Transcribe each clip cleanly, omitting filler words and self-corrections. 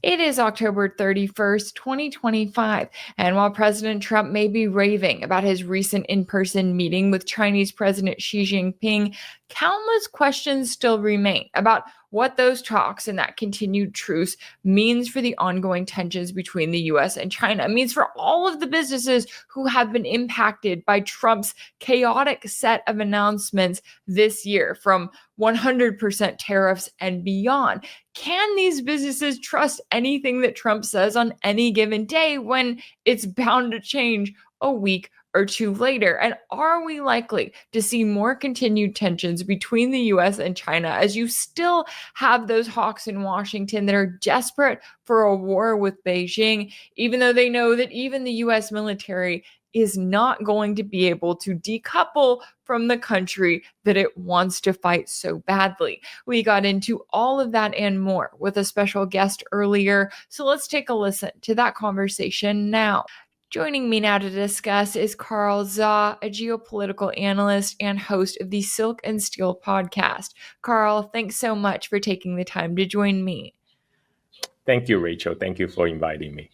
It is October 31st, 2025, and while President Trump may be raving about his recent in-person meeting with Chinese President Xi Jinping, countless questions still remain about what those talks and that continued truce means for the ongoing tensions between the US and China. It means for all of the businesses who have been impacted by Trump's chaotic set of announcements this year, from 100% tariffs and beyond. Can these businesses trust anything that Trump says on any given day when it's bound to change a week or two later? And are we likely to see more continued tensions between the US and China as you still have those hawks in Washington that are desperate for a war with Beijing, even though they know that even the US military is not going to be able to decouple from the country that it wants to fight so badly? We got into all of that and more with a special guest earlier, so let's take a listen to that conversation now. Joining me now to discuss is Carl Zha, a geopolitical analyst and host of the Silk and Steel podcast. Carl, thanks so much for taking the time to join me. Thank you, Rachel. Thank you for inviting me.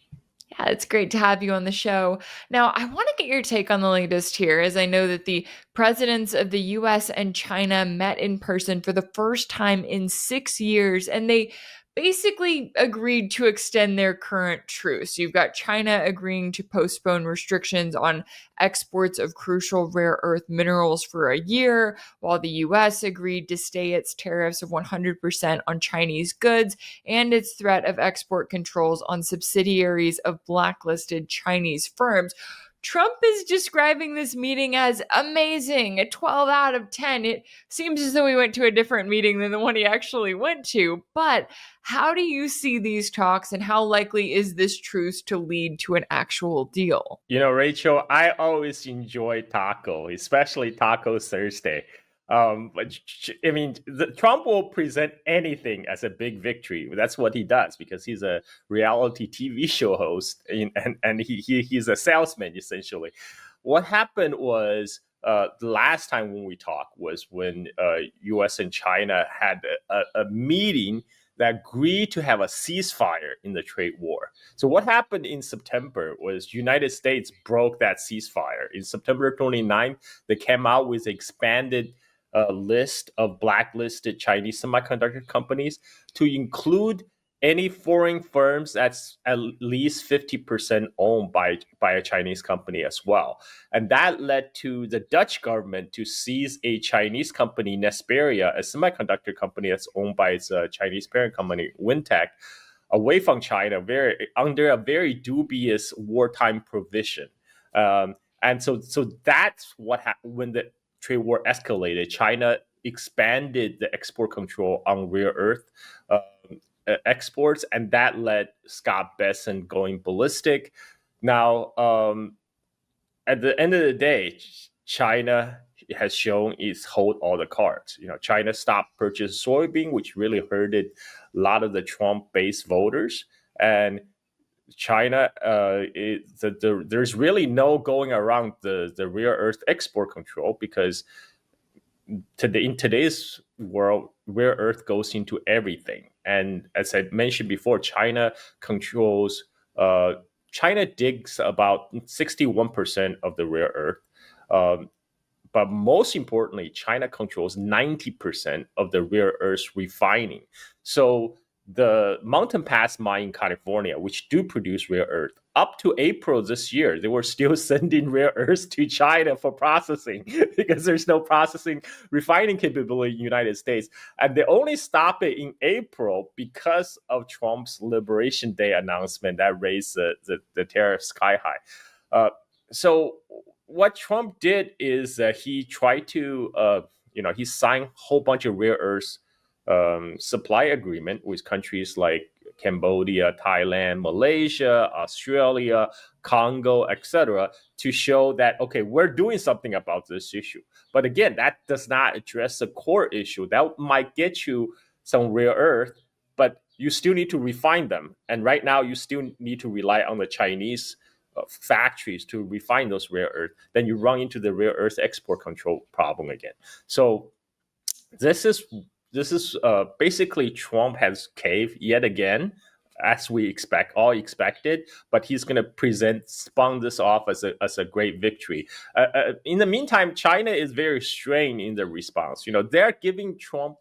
Yeah, it's great to have you on the show. Now, I want to get your take on the latest here, as I know that the presidents of the US and China met in person for the first time in 6 years, and they basically agreed to extend their current truce. You've got China agreeing to postpone restrictions on exports of crucial rare earth minerals for a year, while the US agreed to stay its tariffs of 100% on Chinese goods and its threat of export controls on subsidiaries of blacklisted Chinese firms. Trump is describing this meeting as amazing, a 12 out of 10. It seems as though he went to a different meeting than the one he actually went to. But how do you see these talks, and how likely is this truce to lead to an actual deal? You know, Rachel, I always enjoy taco, especially Taco Thursday. But I mean, Trump will present anything as a big victory. That's what he does because he's a reality TV show host, and he's a salesman essentially. What happened was the last time when we talked was when U.S. and China had a meeting that agreed to have a ceasefire in the trade war. So what happened in September was United States broke that ceasefire. In September 29th, they came out with expanded list of blacklisted Chinese semiconductor companies to include any foreign firms that's at least 50% owned by a Chinese company as well. And that led to the Dutch government to seize a Chinese company, Nesperia, a semiconductor company that's owned by its Chinese parent company, Wintec, away from China, under a very dubious wartime provision. And so that's what happened when the trade war escalated. China expanded the export control on rare earth exports, and that led Scott Bessent going ballistic. Now, at the end of the day, China has shown it's hold all the cards. You know, China stopped purchasing soybean, which really hurted a lot of the Trump-based voters, and China, there's really no going around the rare earth export control because in today's world, rare earth goes into everything. And as I mentioned before, China digs about 61% of the rare earth. But most importantly, China controls 90% of the rare earth refining. So the Mountain Pass mine in California, which do produce rare earth, up to April this year, they were still sending rare earths to China for processing because there's no processing refining capability in the United States. And they only stopped it in April because of Trump's Liberation Day announcement that raised the tariff sky high. So what Trump did is he tried to, he signed a whole bunch of rare earths supply agreement with countries like Cambodia, Thailand, Malaysia, Australia, Congo, etc., to show that, okay, we're doing something about this issue. But again, that does not address the core issue. That might get you some rare earth, but you still need to refine them. And right now, you still need to rely on the Chinese factories to refine those rare earth. Then you run into the rare earth export control problem again. So this is basically Trump has caved yet again as we all expected, but he's going to spawn this off as a great victory. In the meantime, China is very strained in the response. They're giving Trump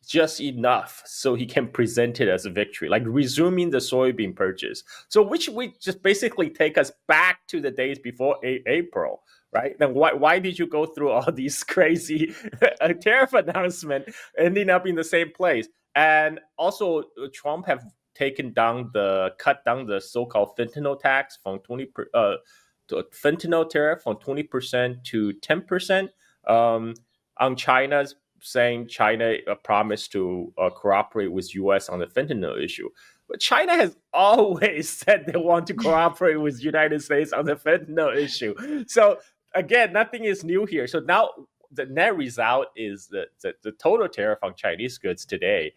just enough so he can present it as a victory, like resuming the soybean purchase. So which we just basically take us back to the days before April, right? Then why did you go through all these crazy tariff announcement ending up in the same place? And also Trump have cut down the so-called fentanyl tax from fentanyl tariff from 20% to 10% on China's, saying China promised to cooperate with U.S. on the fentanyl issue. But China has always said they want to cooperate with United States on the fentanyl issue. So again, nothing is new here. So now the net result is that the total tariff on Chinese goods today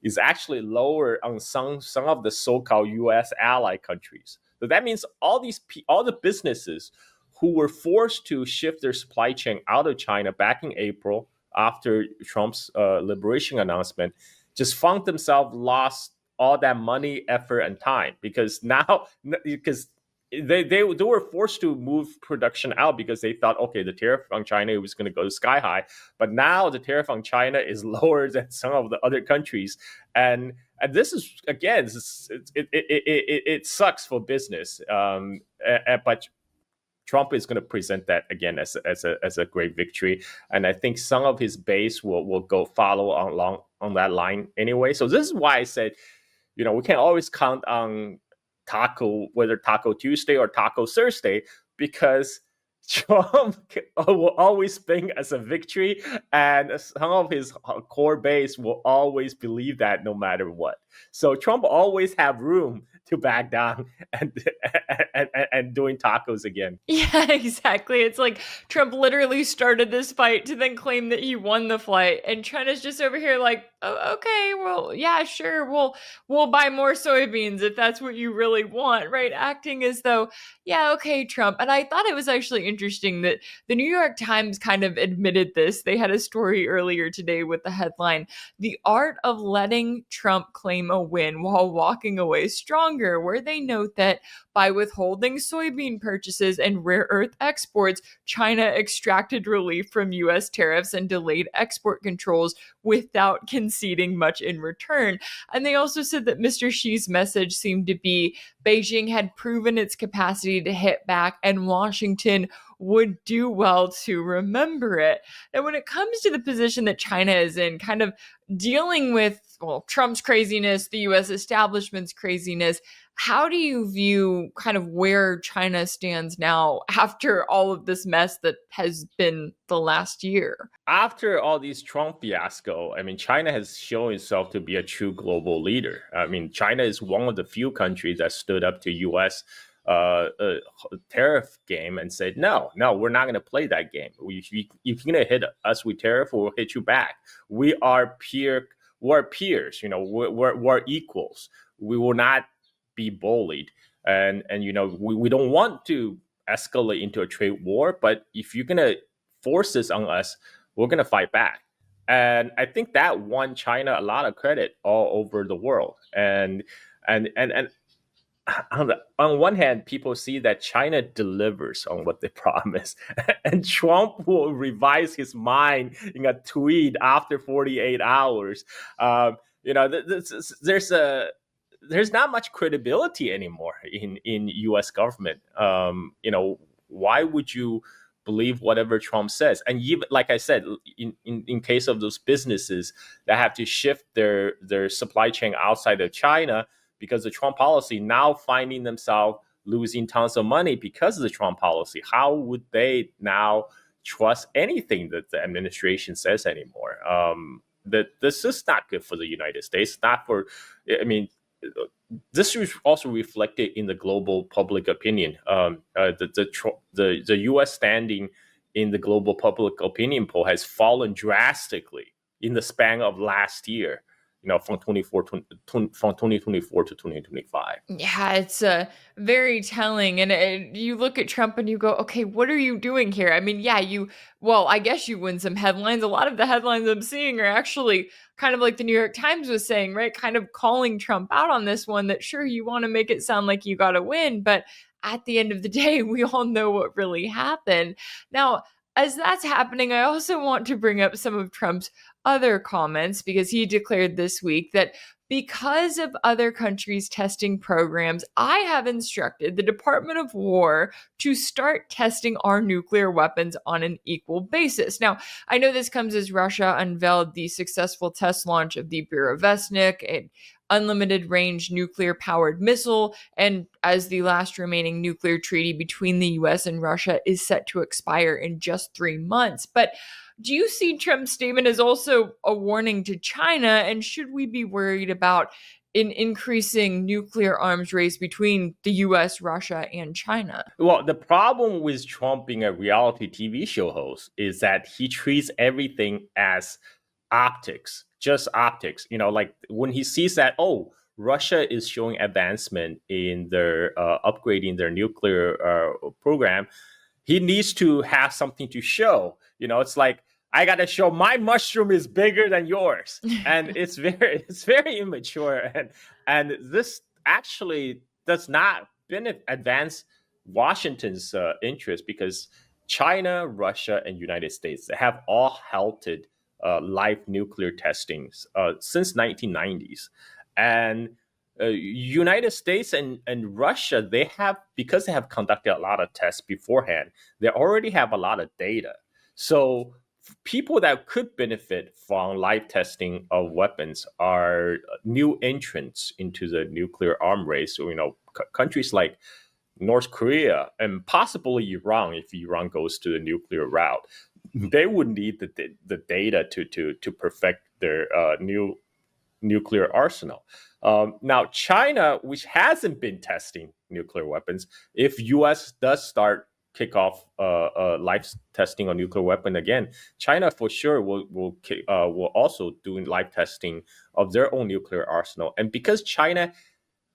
is actually lower on some of the so-called U.S. ally countries. So that means all the businesses who were forced to shift their supply chain out of China back in April after Trump's liberation announcement, just found themselves lost all that money, effort, and time because they were forced to move production out because they thought, okay, the tariff on China was going to go sky high, but now the tariff on China is lower than some of the other countries, and this is again, it sucks for business, but Trump is going to present that again as a great victory, and I think some of his base will go follow along on that line anyway. So this is why I said, we can't always count on whether Taco Tuesday or Taco Thursday, because Trump will always think as a victory, and some of his core base will always believe that no matter what. So Trump always have room to back down and doing tacos again. Yeah, exactly. It's like Trump literally started this fight to then claim that he won the fight, and China's just over here like, oh, okay, well, yeah, sure, we'll buy more soybeans if that's what you really want, right? Acting as though, yeah, okay, Trump. And I thought it was actually interesting that the New York Times kind of admitted this. They had a story earlier today with the headline, "The Art of Letting Trump Claim a Win While Walking Away Stronger," where they note that by withholding soybean purchases and rare earth exports, China extracted relief from U.S. tariffs and delayed export controls without conceding much in return. And they also said that Mr. Xi's message seemed to be Beijing had proven its capacity to hit back, and Washington would do well to remember it. And when it comes to the position that China is in, kind of dealing with, well, Trump's craziness, the U.S. establishment's craziness, how do you view kind of where China stands now after all of this mess that has been the last year? After all these Trump fiasco, I mean, China has shown itself to be a true global leader. I mean, China is one of the few countries that stood up to U.S. Tariff game and said, no, we're not going to play that game. If you're going to hit us with tariff, we'll hit you back. We're peers, we're equals. We will not be bullied, and we don't want to escalate into a trade war, but if you're gonna force this on us, we're gonna fight back. And I think that won China a lot of credit all over the world. And on one hand, people see that China delivers on what they promise, and Trump will revise his mind in a tweet after 48 hours. There's not much credibility anymore in U.S. government. Why would you believe whatever Trump says? And even, like I said, in case of those businesses that have to shift their supply chain outside of China because of the Trump policy, now finding themselves losing tons of money because of the Trump policy, how would they now trust anything that the administration says anymore? That this is not good for the United States. This is also reflected in the global public opinion. The U.S. standing in the global public opinion poll has fallen drastically in the span of last year. from 2024 to 2025. Yeah, it's very telling. And you look at Trump and you go, okay, what are you doing here? I mean, yeah, well, I guess you win some headlines. A lot of the headlines I'm seeing are actually kind of like the New York Times was saying, right? Kind of calling Trump out on this one that sure, you want to make it sound like you got to win. But at the end of the day, we all know what really happened. Now, as that's happening, I also want to bring up some of Trump's other comments because he declared this week that because of other countries' testing programs, I have instructed the Department of War to start testing our nuclear weapons on an equal basis. Now, I know this comes as Russia unveiled the successful test launch of the Burevestnik, an unlimited range nuclear powered missile, and as the last remaining nuclear treaty between the US and Russia is set to expire in just 3 months. But do you see Trump's statement as also a warning to China? And should we be worried about an increasing nuclear arms race between the US, Russia, and China? Well, the problem with Trump being a reality TV show host is that he treats everything as optics, just optics. Like when he sees that, oh, Russia is showing advancement in their upgrading their nuclear program, he needs to have something to show. It's like, I got to show my mushroom is bigger than yours, and it's very immature, and this actually does not advance Washington's interest, because China, Russia, and United States have all halted live nuclear testings since 1990s, and United States and Russia, because they have conducted a lot of tests beforehand, they already have a lot of data. So people that could benefit from live testing of weapons are new entrants into the nuclear arm race. So, countries like North Korea and possibly Iran, if Iran goes to the nuclear route, they would need the data to perfect their new nuclear arsenal. Now, China, which hasn't been testing nuclear weapons, if U.S. does start kick off live testing on nuclear weapon again, China for sure will also do live testing of their own nuclear arsenal. And because China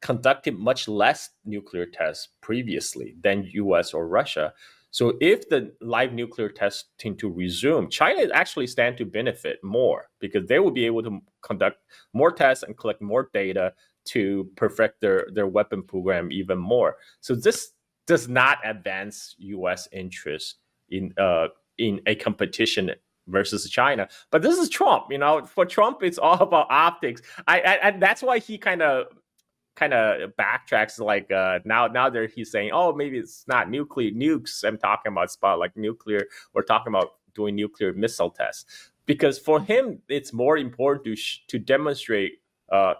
conducted much less nuclear tests previously than U.S. or Russia, so if the live nuclear testing to resume, China actually stand to benefit more, because they will be able to conduct more tests and collect more data to perfect their weapon program even more. So this does not advance U.S. interest in a competition versus China. But this is Trump. For Trump, it's all about optics. And that's why he kind of backtracks. Like now he's saying, oh, maybe it's not nuclear nukes I'm talking about, spot like nuclear. We're talking about doing nuclear missile tests, because for him it's more important to demonstrate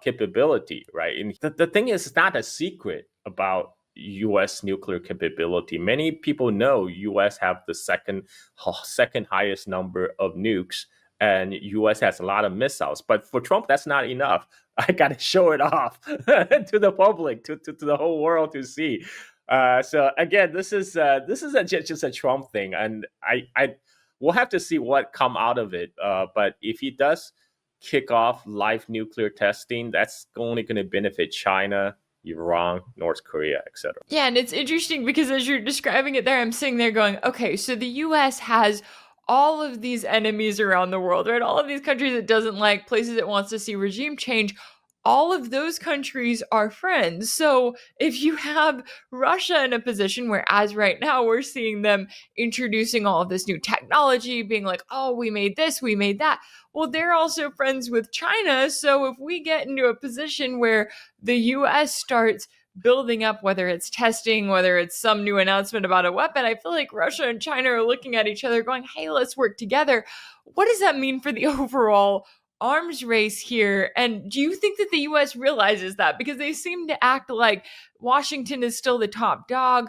capability, right? And the thing is, it's not a secret about U.S. nuclear capability. Many people know U.S. have the second highest number of nukes, and U.S. has a lot of missiles. But for Trump, that's not enough. I got to show it off to the public, to the whole world to see. So again, this is just a Trump thing, and I we'll have to see what come out of it. But if he does kick off live nuclear testing, that's only going to benefit China, Iran, North Korea, etc. Yeah, and it's interesting because as you're describing it there, I'm sitting there going, okay, so the US has all of these enemies around the world, right? All of these countries it doesn't like, places it wants to see regime change. All of those countries are friends. So if you have Russia in a position where, as right now, we're seeing them introducing all of this new technology, being like, oh, we made this, we made that. Well, they're also friends with China. So if we get into a position where the US starts building up, whether it's testing, whether it's some new announcement about a weapon, I feel like Russia and China are looking at each other going, hey, let's work together. What does that mean for the overall arms race here? And do you think that the US realizes that? Because they seem to act like Washington is still the top dog.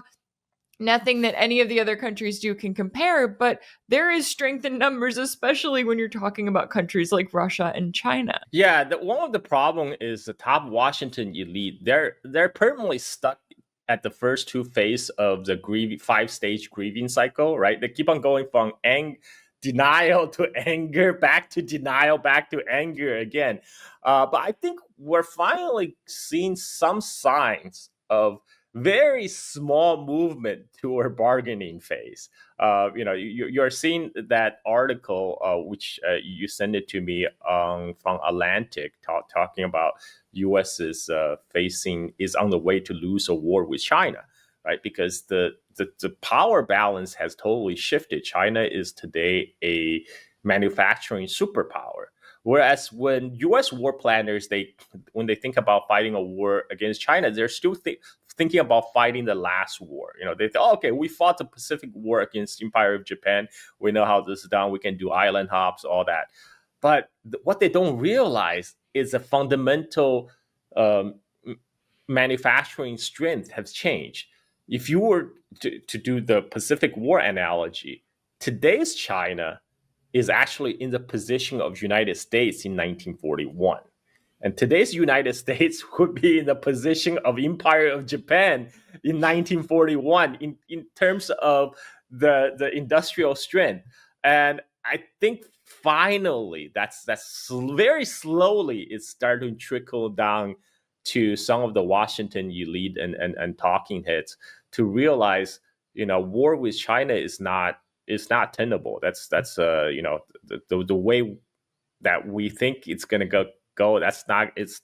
Nothing that any of the other countries do can compare, but there is strength in numbers, especially when you're talking about countries like Russia and China. Yeah, one of the problem is the top Washington elite. They're permanently stuck at the first two phases of the 5-stage grieving cycle, right? They keep on going from denial to anger, back to denial, back to anger again. But I think we're finally seeing some signs of very small movement toward bargaining phase. You're seeing that article, which you sent it to me from Atlantic, talking about U.S. is on the way to lose a war with China, right? Because the power balance has totally shifted. China is today a manufacturing superpower. Whereas when U.S. war planners, when they think about fighting a war against China, they're still thinking about fighting the last war. They think, okay, we fought the Pacific War against the Empire of Japan. We know how this is done. We can do island hops, all that. But what they don't realize is the fundamental manufacturing strength has changed. If you were to do the Pacific War analogy, today's China is actually in the position of United States in 1941. And today's United States would be in the position of Empire of Japan in 1941 in terms of the industrial strength. And I think finally that's very slowly it's starting to trickle down to some of the Washington elite and talking heads to realize, war with China is not tenable. That's the way that we think it's going to go. That's not. It's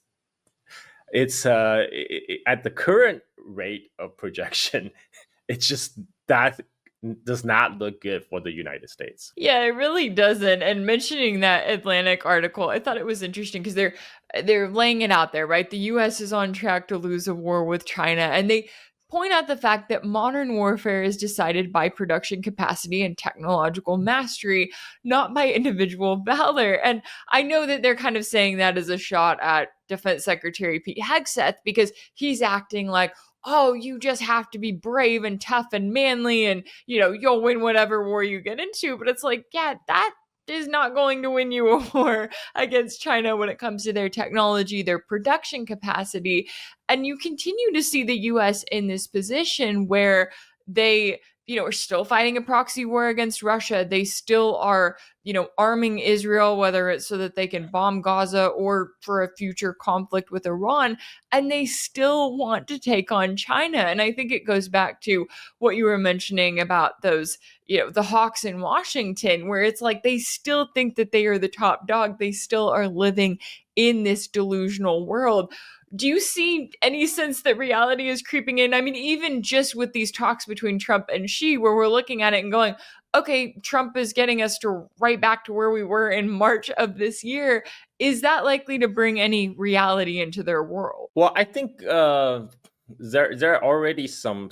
at the current rate of projection, it's just that does not look good for the United States. Yeah, it really doesn't. And mentioning that Atlantic article, I thought it was interesting because they're laying it out there, right? The US is on track to lose a war with China, and they point out the fact that modern warfare is decided by production capacity and technological mastery, not by individual valor. And I know that they're kind of saying that as a shot at Defense Secretary Pete Hegseth because he's acting like, oh, you just have to be brave and tough and manly and, you'll win whatever war you get into. But it's like, yeah, that is not going to win you a war against China when it comes to their technology, their production capacity. And you continue to see the US in this position where they, are still fighting a proxy war against Russia. They still are, arming Israel, whether it's so that they can bomb Gaza or for a future conflict with Iran. And they still want to take on China. And I think it goes back to what you were mentioning about those, the hawks in Washington, where it's like they still think that they are the top dog. They still are living in this delusional world. Do you see any sense that reality is creeping in? I mean, even just with these talks between Trump and Xi, where we're looking at it and going, okay, Trump is getting us to right back to where we were in March of this year. Is that likely to bring any reality into their world? Well, I think there are already some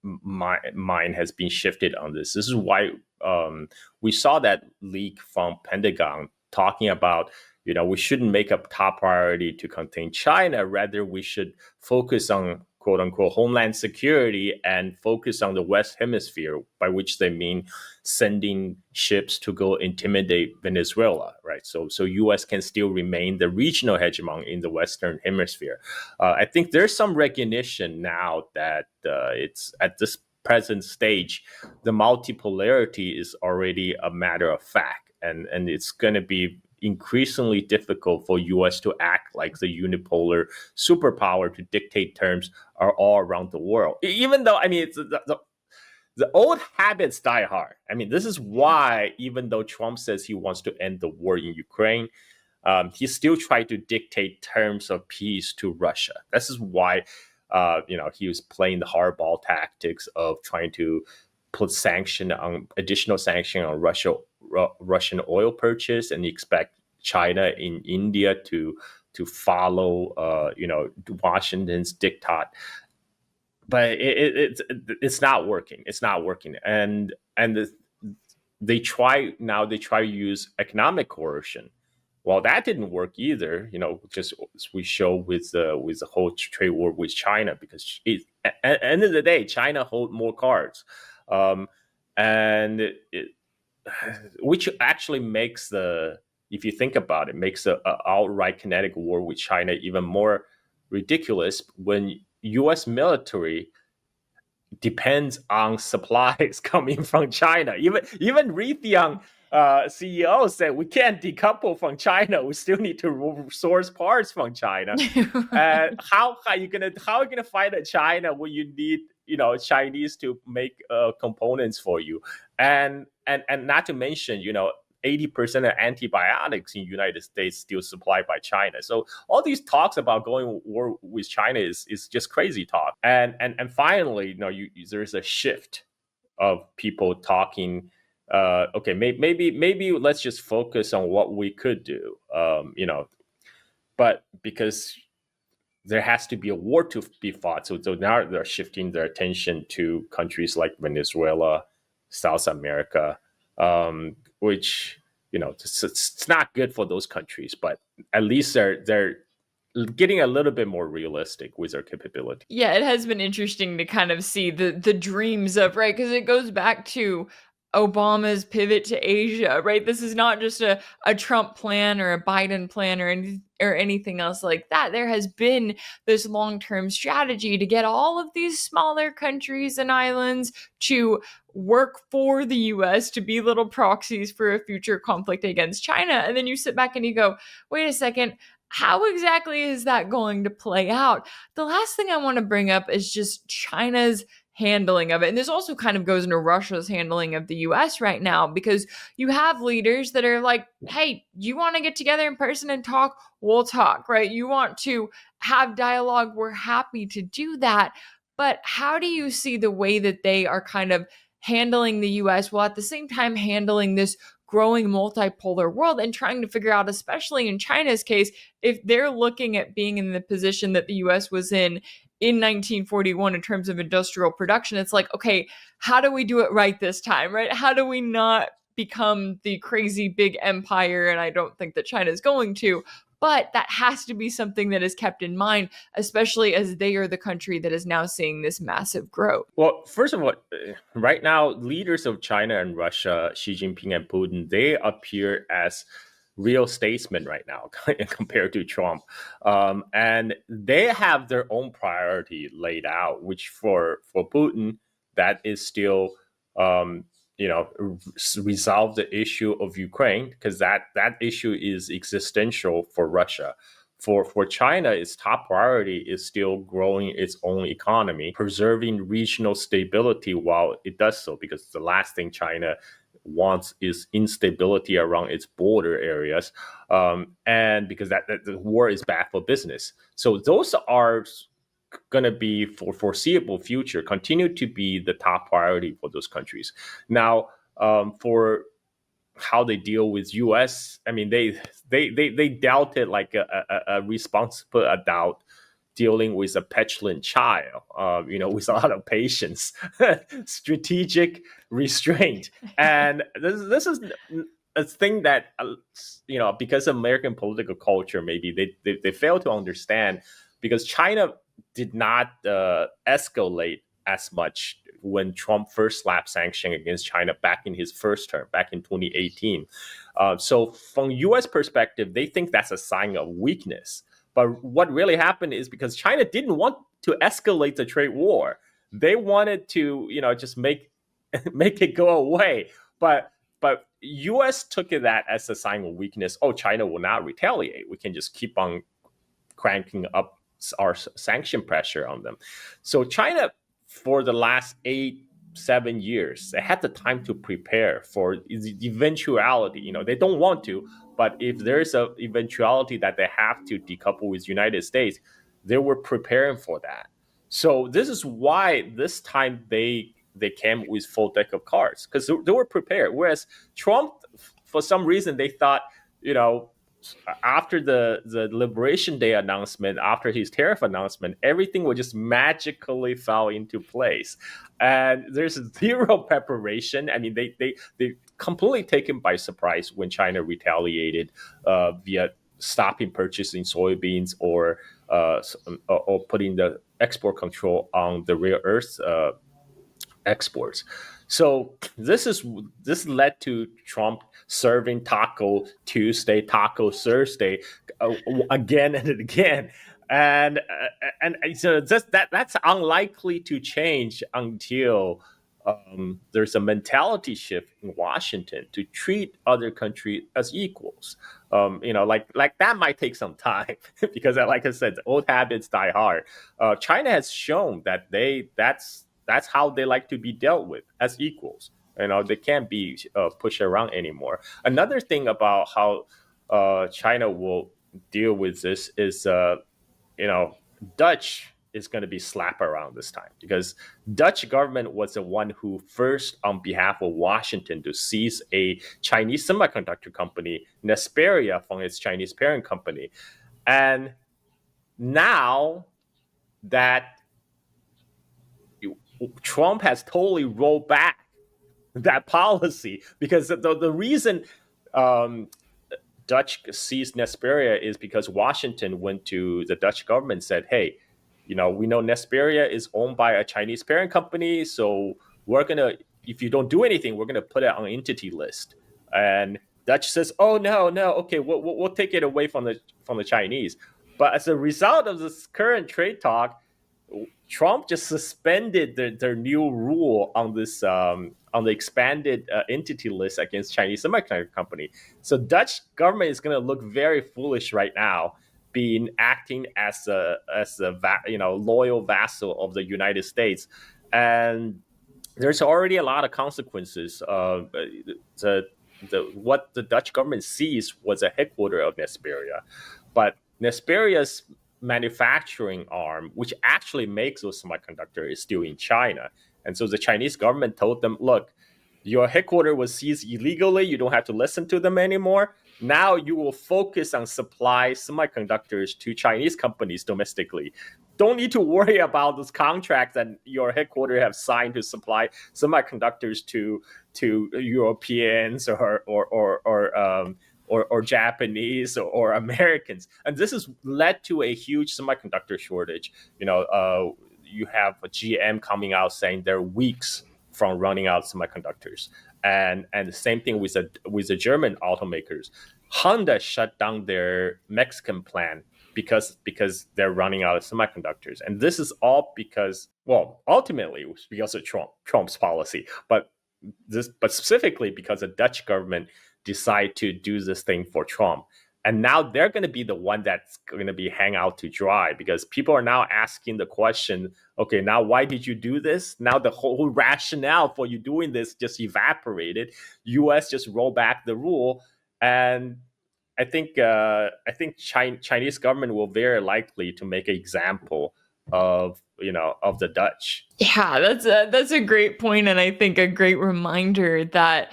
mind has been shifted on this. This is why we saw that leak from Pentagon talking about, we shouldn't make a top priority to contain China. Rather, we should focus on quote unquote homeland security and focus on the West Hemisphere, by which they mean sending ships to go intimidate Venezuela, right? So U.S. can still remain the regional hegemon in the Western Hemisphere. I think there's some recognition now that it's at this present stage, the multipolarity is already a matter of fact, and it's going to be increasingly difficult for U.S. to act like the unipolar superpower to dictate terms are all around the world. Even though, it's the old habits die hard. This is why, even though Trump says he wants to end the war in Ukraine, he still tried to dictate terms of peace to Russia. This is why, he was playing the hardball tactics of trying to put additional sanction on Russian oil purchase, and expect China and India to follow Washington's diktat. But it's not working. It's not working, and they try to use economic coercion. Well, that didn't work either. Just as we show with the whole trade war with China, because at the end of the day, China hold more cards. Which actually makes if you think about it, makes a outright kinetic war with China even more ridiculous when U.S. military depends on supplies coming from China. Even Raytheon CEO said we can't decouple from China. We still need to source parts from China. How are you gonna fight at China when you need Chinese to make components for you, and not to mention 80% of antibiotics in the United States still supplied by China. So all these talks about going war with China is just crazy talk. And finally, there's a shift of people talking. Okay, maybe let's just focus on what we could do. But because there has to be a war to be fought, so now they're shifting their attention to countries like Venezuela, South America, which it's not good for those countries, but at least they're getting a little bit more realistic with their capability. Yeah, it has been interesting to kind of see the dreams of, right, because it goes back to Obama's pivot to Asia, right? This is not just a Trump plan or a Biden plan or anything else like that. There has been this long-term strategy to get all of these smaller countries and islands to work for the US to be little proxies for a future conflict against China. And then you sit back and you go, wait a second, how exactly is that going to play out? The last thing I want to bring up is just China's handling of it. And this also kind of goes into Russia's handling of the US right now, because you have leaders that are like, hey, you want to get together in person and talk? We'll talk, right? You want to have dialogue? We're happy to do that. But how do you see the way that they are kind of handling the US while at the same time handling this growing multipolar world and trying to figure out, especially in China's case, if they're looking at being in the position that the US was in 1941 in terms of industrial production? It's like, okay, how do we do it right this time, right? How do we not become the crazy big empire? And I don't think that China is going to, but that has to be something that is kept in mind, especially as they are the country that is now seeing this massive growth. Well, first of all, right now, leaders of China and Russia, Xi Jinping and Putin, they appear as real statesmen right now compared to Trump. And they have their own priority laid out, which for Putin, that is still resolve the issue of Ukraine, because that issue is existential for Russia. For China, its top priority is still growing its own economy, preserving regional stability while it does so, because the last thing China wants is instability around its border areas, and because that the war is bad for business. So those are going to be, for foreseeable future, continue to be the top priority for those countries. Now, for how they deal with U.S., I mean, they dealt it like a responsible adult dealing with a petulant child, with a lot of patience, strategic restraint. And this is a thing that, because of American political culture, maybe they fail to understand, because China did not escalate as much when Trump first slapped sanction against China back in his first term, back in 2018. So from U.S. perspective, they think that's a sign of weakness. But what really happened is because China didn't want to escalate the trade war. They wanted to, just make it go away. But U.S. took that as a sign of weakness. Oh, China will not retaliate. We can just keep on cranking up our sanction pressure on them. So China, for the last 7 years, they had the time to prepare for the eventuality. They don't want to, but if there's a eventuality that they have to decouple with United States, they were preparing for that. So this is why this time they came with full deck of cards, because they were prepared. Whereas Trump, for some reason, they thought, after the Liberation Day announcement, after his tariff announcement, everything would just magically fall into place. And there's zero preparation. I mean, they completely taken by surprise when China retaliated via stopping purchasing soybeans or putting the export control on the rare earth exports. So this led to Trump serving Taco Tuesday, Taco Thursday, again and again, and so that's unlikely to change until there's a mentality shift in Washington to treat other countries as equals. Like that might take some time because, like I said, the old habits die hard. China has shown that that's how they like to be dealt with, as equals. They can't be pushed around anymore. Another thing about how China will deal with this is, you know, Dutch is going to be slapped around this time because Dutch government was the one who first, on behalf of Washington, to seize a Chinese semiconductor company, Nesperia, from its Chinese parent company. And now that Trump has totally rolled back that policy, because the reason um, Dutch seized Nesperia is because Washington went to the Dutch government and said, hey, we know Nesperia is owned by a Chinese parent company, so we're going to, if you don't do anything, we're going to put it on an entity list. And Dutch says, oh, no, okay, we'll take it away from the Chinese. But as a result of this current trade talk, Trump just suspended their new rule on this on the expanded entity list against Chinese semiconductor company. So Dutch government is going to look very foolish right now, being acting as a loyal vassal of the United States, and there's already a lot of consequences. What the Dutch government sees was a headquarter of Nesperia, but Nesperia's manufacturing arm, which actually makes those semiconductors, is still in China. And so the Chinese government told them, look, your headquarters was seized illegally. You don't have to listen to them anymore. Now you will focus on supply semiconductors to Chinese companies domestically. Don't need to worry about this contract that your headquarters have signed to supply semiconductors to Europeans or Japanese or Americans. And this has led to a huge semiconductor shortage. You have a GM coming out saying they're weeks from running out of semiconductors. And the same thing with the German automakers. Honda shut down their Mexican plant because they're running out of semiconductors. And this is all because, well, ultimately it was because of Trump's policy, but specifically because the Dutch government decide to do this thing for Trump. And now they're going to be the one that's going to be hang out to dry, because people are now asking the question, okay, now why did you do this? Now the whole rationale for you doing this just evaporated. US just rolled back the rule. And I think Chinese government will very likely to make an example of the Dutch. Yeah, that's a great point, and I think a great reminder that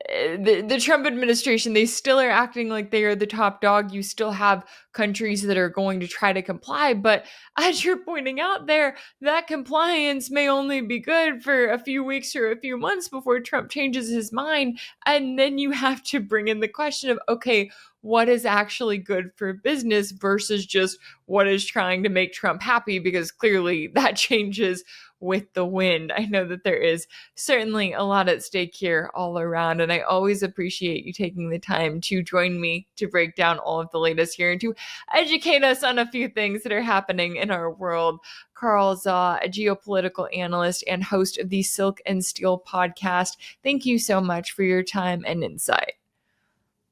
the Trump administration, they still are acting like they are the top dog. You still have countries that are going to try to comply, but as you're pointing out there, that compliance may only be good for a few weeks or a few months before Trump changes his mind. And then you have to bring in the question of, okay, what is actually good for business versus just what is trying to make Trump happy, because clearly that changes with the wind. I know that there is certainly a lot at stake here all around, and I always appreciate you taking the time to join me to break down all of the latest here and to educate us on a few things that are happening in our world. Carl Zha, a geopolitical analyst and host of the Silk and Steel podcast. Thank you so much for your time and insight.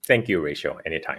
Thank you, Rachel. Anytime.